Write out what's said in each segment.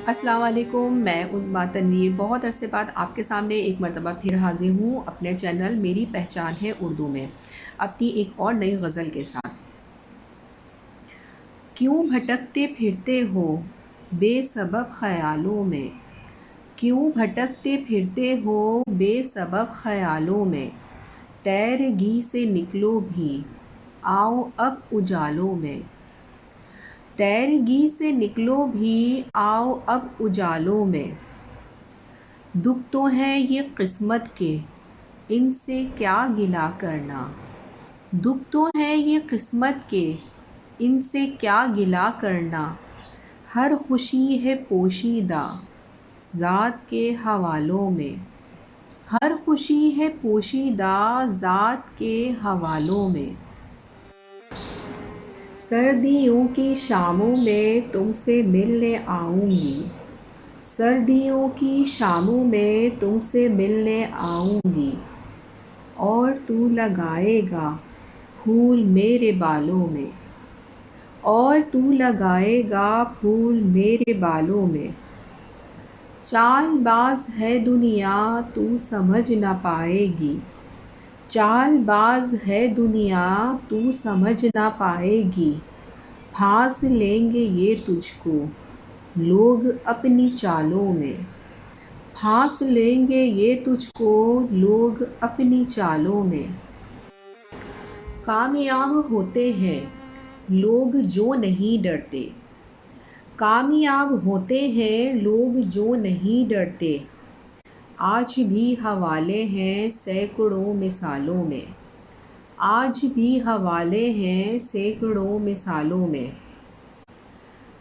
السلام علیکم، میں عظمیٰ تنویر بہت عرصے بعد آپ کے سامنے ایک مرتبہ پھر حاضر ہوں اپنے چینل میری پہچان ہے اردو میں اپنی ایک اور نئی غزل کے ساتھ۔ کیوں بھٹکتے پھرتے ہو بے سبب خیالوں میں، کیوں بھٹکتے پھرتے ہو بے سبب خیالوں میں، تیرگی سے نکلو بھی آؤ اب اجالوں میں، تیرگی سے نکلو بھی آؤ اب اجالوں میں، دکھ تو ہیں یہ قسمت کے ان سے کیا گلہ کرنا، دکھ تو ہیں یہ قسمت کے ان سے کیا گلہ کرنا، ہر خوشی ہے پوشیدہ ذات کے حوالوں میں، ہر خوشی ہے پوشیدہ ذات کے حوالوں میں، سردیوں کی شاموں میں تم سے ملنے آؤں گی، سردیوں کی شاموں میں تم سے ملنے آؤں گی، اور تو لگائے گا پھول میرے بالوں میں، اور تو لگائے گا پھول میرے بالوں میں، چال باز ہے دنیا تو سمجھ نہ پائے گی، چال باز ہے دنیا تو سمجھ نہ پائے گی، پھانس لیں گے یہ تجھ کو لوگ اپنی چالوں میں، پھانس لیں گے یہ تجھ کو لوگ اپنی چالوں میں، کامیاب ہوتے ہیں لوگ جو نہیں ڈرتے، کامیاب ہوتے ہیں لوگ جو نہیں ڈرتے، آج بھی حوالے ہیں سینکڑوں مثالوں میں، آج بھی حوالے ہیں سینکڑوں مثالوں میں،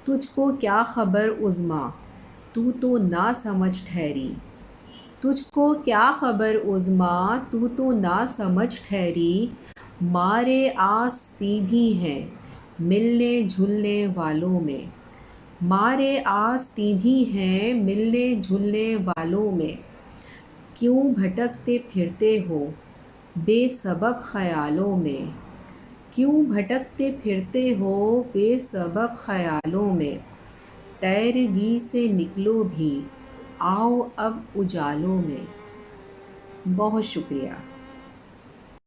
تجھ کو کیا خبر عظمیٰ تو نہ سمجھ ٹھہری، تجھ کو کیا خبر عظمیٰ تو نہ سمجھ ٹھہری، مارے آس تیبھی ہیں ملنے جلنے والوں میں، مارے آس تیبھی ہیں ملنے جلنے والوں میں، کیوں بھٹکتے پھرتے ہو بے سبب خیالوں میں، کیوں بھٹکتے پھرتے ہو بے سبب خیالوں میں، تیرگی سے نکلو بھی آؤ اب اجالوں میں۔ بہت شکریہ۔